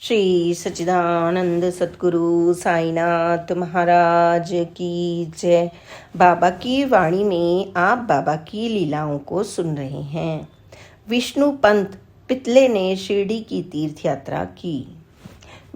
श्री सच्चिदानंद सद्गुरु साईनाथ महाराज की जय। बाबा की वाणी में आप बाबा की लीलाओं को सुन रहे हैं। विष्णु पंत पितले ने शिरडी की तीर्थ यात्रा की।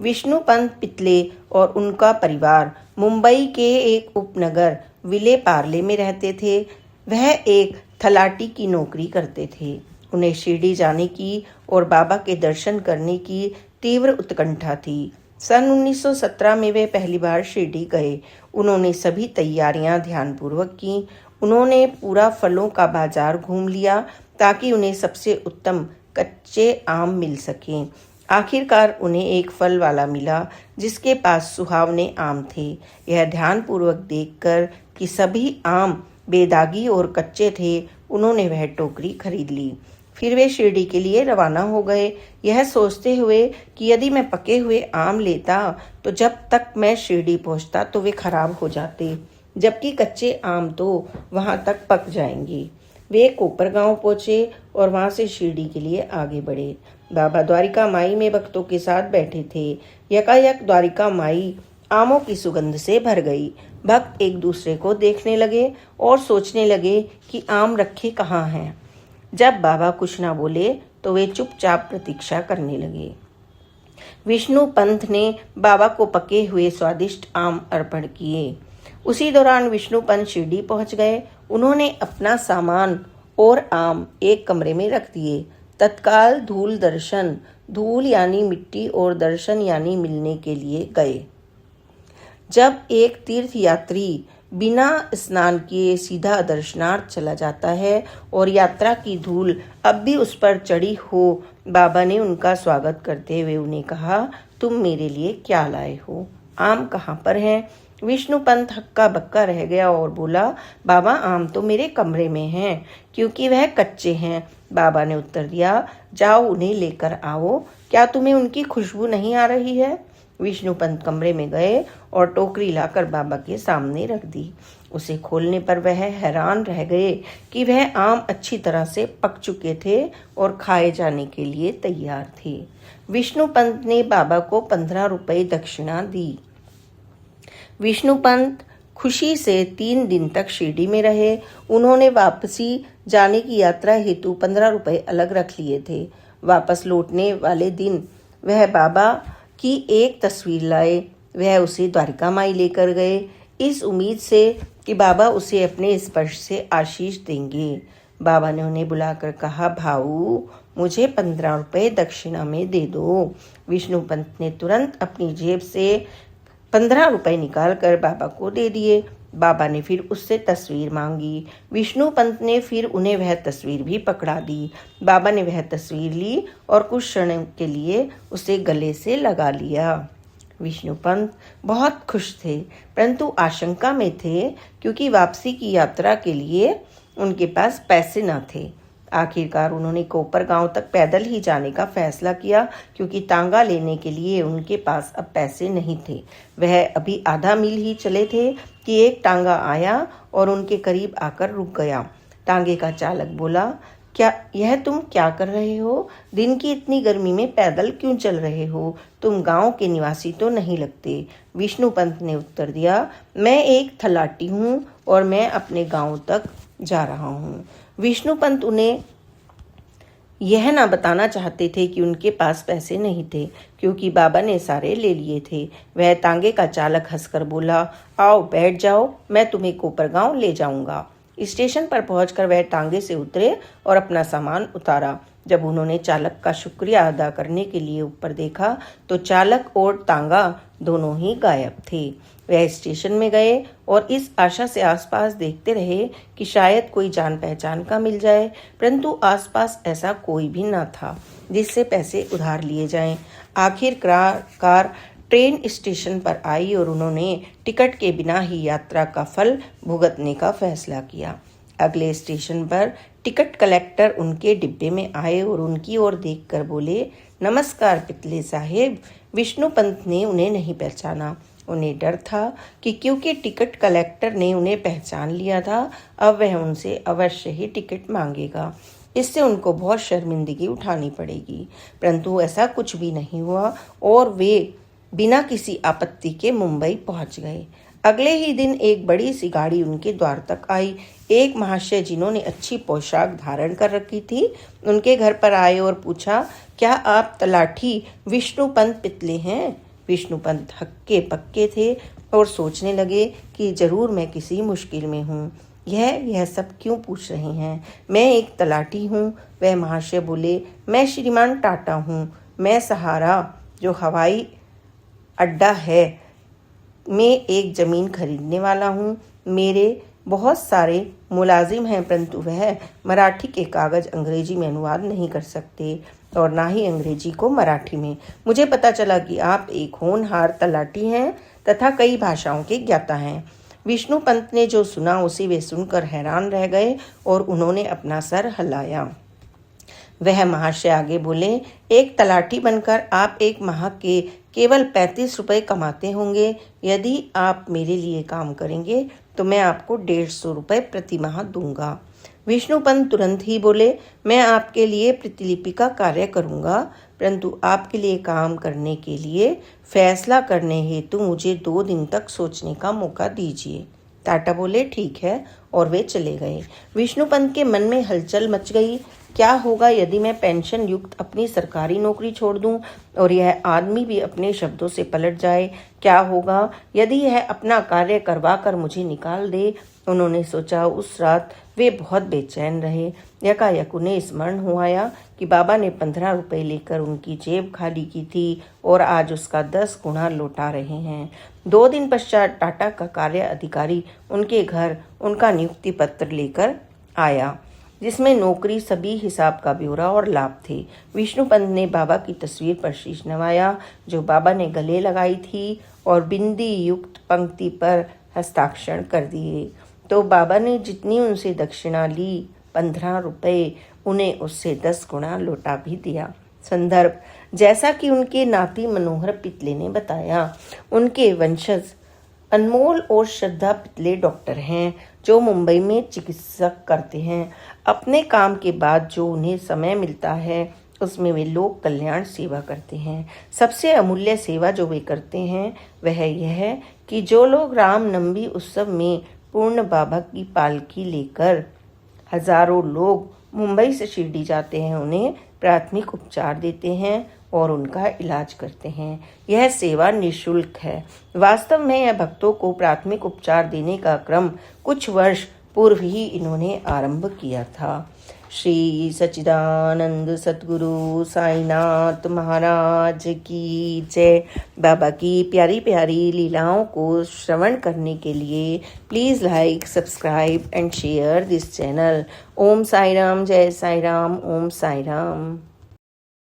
विष्णु पंत पितले और उनका परिवार मुंबई के एक उपनगर विले पार्ले में रहते थे। वह एक थलाटी की नौकरी करते थे। उन्हें शिरडी जाने की और बाबा के दर्शन करने की तीव्र उत्कंठा थी। सन 1917 में वे पहली बार शिरडी गए। उन्होंने सभी तैयारियां ध्यानपूर्वक की। उन्होंने पूरा फलों का बाजार घूम लिया ताकि उन्हें सबसे उत्तम कच्चे आम मिल सकें। आखिरकार उन्हें एक फल वाला मिला जिसके पास सुहावने आम थे। यह ध्यानपूर्वक देखकर कि सभी आम बेदागी और कच्चे थे, उन्होंने वह टोकरी खरीद ली। फिर वे शिरडी के लिए रवाना हो गए, यह सोचते हुए कि यदि मैं पके हुए आम लेता तो जब तक मैं शिरडी पहुंचता तो वे खराब हो जाते, जबकि कच्चे आम तो वहां तक पक जाएंगे। वे कोपरगांव पहुंचे और वहां से शिरडी के लिए आगे बढ़े। बाबा द्वारिका माई में भक्तों के साथ बैठे थे। यकायक द्वारिका माई आमों की सुगंध से भर गई। भक्त एक दूसरे को देखने लगे और सोचने लगे कि आम रखे कहाँ हैं। जब बाबा कुछ ना बोले तो वे चुपचाप प्रतीक्षा करने लगे। विष्णु पंत ने बाबा को पके हुए स्वादिष्ट आम अर्पण किए। उसी दौरान विष्णु पंत शिरडी पहुंच गए। उन्होंने अपना सामान और आम एक कमरे में रख दिए। तत्काल धूल यानी मिट्टी और दर्शन यानी मिलने के लिए गए। जब एक तीर्थ यात्री बिना स्नान किए सीधा दर्शनार्थ चला जाता है और यात्रा की धूल अब भी उस पर चढ़ी हो, बाबा ने उनका स्वागत करते हुए उन्हें कहा, तुम मेरे लिए क्या लाए हो? आम कहाँ पर हैं? विष्णु पंत हक्का बक्का रह गया और बोला, बाबा आम तो मेरे कमरे में हैं क्योंकि वह कच्चे हैं। बाबा ने उत्तर दिया, जाओ उन्हें लेकर आओ। क्या तुम्हें उनकी खुशबू नहीं आ रही है? विष्णु पंत कमरे में गए और टोकरी लाकर बाबा के सामने रख दी। उसे खोलने पर वह हैरान रह गए कि वह आम अच्छी तरह से पक चुके थे और खाए जाने के लिए तैयार थे। विष्णु पंत ने बाबा को 15 रुपए दक्षिणा दी। विष्णु पंत खुशी से 3 दिन तक शिरडी में रहे। उन्होंने वापसी जाने की यात्रा हेतु 15 रुपए अलग रख लिए थे। वापस लौटने वाले दिन वह बाबा की एक तस्वीर लाए। वह उसे द्वारिका माई लेकर गए, इस उम्मीद से कि बाबा उसे अपने स्पर्श से आशीष देंगे। बाबा ने उन्हें बुलाकर कहा, भाऊ मुझे 15 रुपए दक्षिणा में दे दो। विष्णु पंत ने तुरंत अपनी जेब से 15 रुपए निकाल कर बाबा को दे दिए। बाबा ने फिर उससे तस्वीर मांगी। विष्णु पंत ने फिर उन्हें वह तस्वीर भी पकड़ा दी। बाबा ने वह तस्वीर ली और कुछ क्षण के लिए उसे गले से लगा लिया। विष्णु पंत बहुत खुश थे, परंतु आशंका में थे क्योंकि वापसी की यात्रा के लिए उनके पास पैसे न थे। आखिरकार उन्होंने कोपरगांव तक पैदल ही जाने का फैसला किया क्योंकि तांगा लेने के लिए उनके पास अब पैसे नहीं थे। वह अभी आधा मील ही चले थे कि एक टांगा आया और उनके करीब आकर रुक गया। टांगे का चालक बोला, क्या तुम क्या कर रहे हो? दिन की इतनी गर्मी में पैदल क्यों चल रहे हो? तुम गांव के निवासी तो नहीं लगते। विष्णु पंत ने उत्तर दिया, मैं एक थलाटी हूँ और मैं अपने गांव तक जा रहा हूँ। विष्णु पंत उन्हें यह ना बताना चाहते थे कि उनके पास पैसे नहीं थे क्योंकि बाबा ने सारे ले लिए थे। वह तांगे का चालक हंसकर बोला, आओ बैठ जाओ, मैं तुम्हें कोपरगांव ले जाऊंगा। स्टेशन पर पहुंचकर वह टांगे से उतरे और अपना सामान उतारा। जब उन्होंने चालक का शुक्रिया अदा करने के लिए ऊपर देखा तो चालक और तांगा दोनों ही गायब थे। वह स्टेशन में गए और इस आशा से आसपास देखते रहे कि शायद कोई जान पहचान का मिल जाए, परंतु आसपास ऐसा कोई भी न था जिससे पैसे उधार लिए जाएं। आखिरकार ट्रेन स्टेशन पर आई और उन्होंने टिकट के बिना ही यात्रा का फल भुगतने का फैसला किया। अगले स्टेशन पर टिकट कलेक्टर उनके डिब्बे में आए और उनकी ओर देखकर बोले, नमस्कार पितले साहेब। विष्णु पंत ने उन्हें नहीं पहचाना। उन्हें डर था कि क्योंकि टिकट कलेक्टर ने उन्हें पहचान लिया था, अब वह उनसे अवश्य ही टिकट मांगेगा। इससे उनको बहुत शर्मिंदगी उठानी पड़ेगी। परंतु ऐसा कुछ भी नहीं हुआ और वे बिना किसी आपत्ति के मुंबई पहुंच गए। अगले ही दिन एक बड़ी सी गाड़ी उनके द्वार तक आई। एक महाशय जिन्होंने अच्छी पोशाक धारण कर रखी थी उनके घर पर आए और पूछा, क्या आप तलाठी विष्णुपंत पितले हैं? विष्णुपंत हक्के पक्के थे और सोचने लगे कि जरूर मैं किसी मुश्किल में हूँ। यह सब क्यों पूछ रहे हैं? मैं एक तलाठी हूँ। वह महाशय बोले, मैं श्रीमान टाटा हूँ। मैं सहारा जो हवाई अड्डा है में एक ज़मीन खरीदने वाला हूँ। मेरे बहुत सारे मुलाजिम हैं, परंतु वह मराठी के कागज़ अंग्रेजी में अनुवाद नहीं कर सकते और ना ही अंग्रेजी को मराठी में। मुझे पता चला कि आप एक होनहार तलाठी हैं तथा कई भाषाओं के ज्ञाता हैं। विष्णुपंत ने जो सुना उसे वे सुनकर हैरान रह गए और उन्होंने अपना सर हिलाया। वह महाशय आगे बोले, एक तलाठी बनकर आप एक माह के केवल 35 रुपये कमाते होंगे। यदि आप मेरे लिए काम करेंगे तो मैं आपको 150 रुपये प्रति माह दूंगा। विष्णुपंत तुरंत ही बोले, मैं आपके लिए प्रतिलिपि का कार्य करूंगा, परंतु आपके लिए काम करने के लिए फैसला करने हेतु मुझे 2 दिन तक सोचने का मौका दीजिए। टाटा बोले, ठीक है, और वे चले गए। विष्णुपंत के मन में हलचल मच गई। क्या होगा यदि मैं पेंशन युक्त अपनी सरकारी नौकरी छोड़ दूं और यह आदमी भी अपने शब्दों से पलट जाए? क्या होगा यदि यह अपना कार्य करवा कर मुझे निकाल दे? उन्होंने सोचा। उस रात वे बहुत बेचैन रहे। यकायक उन्हें स्मरण हो आया कि बाबा ने 15 रुपये लेकर उनकी जेब खाली की थी और आज उसका 10 गुना लौटा रहे हैं। 2 दिन पश्चात टाटा का कार्य अधिकारी उनके घर उनका नियुक्ति पत्र लेकर आया, जिसमें नौकरी, सभी हिसाब का ब्यौरा और लाभ थे। विष्णुपंत ने बाबा की तस्वीर पर शीश नवाया जो बाबा ने गले लगाई थी और बिंदी युक्त पंक्ति पर हस्ताक्षर कर दिए। तो बाबा ने जितनी उनसे दक्षिणा ली 15 रुपये, उन्हें उससे 10 गुना लौटा भी दिया। संदर्भ, जैसा कि उनके नाती मनोहर पितले ने बताया, उनके वंशज अनमोल और श्रद्धा पितले डॉक्टर हैं जो मुंबई में चिकित्सक करते हैं। अपने काम के बाद जो उन्हें समय मिलता है उसमें वे लोक कल्याण सेवा करते हैं। सबसे अमूल्य सेवा जो वे करते हैं वह यह है कि जो लोग रामनवमी उत्सव में पूर्ण बाबा की पालकी लेकर हजारों लोग मुंबई से शिरडी जाते हैं, उन्हें प्राथमिक उपचार देते हैं और उनका इलाज करते हैं। यह सेवा निःशुल्क है। वास्तव में यह भक्तों को प्राथमिक उपचार देने का क्रम कुछ वर्ष पूर्व ही इन्होंने आरंभ किया था। श्री सच्चिदानंद सतगुरु साईनाथ महाराज की जय। बाबा की प्यारी प्यारी लीलाओं को श्रवण करने के लिए please like, subscribe and share this channel. Om Sai Ram, जय साई राम, ओम साई राम।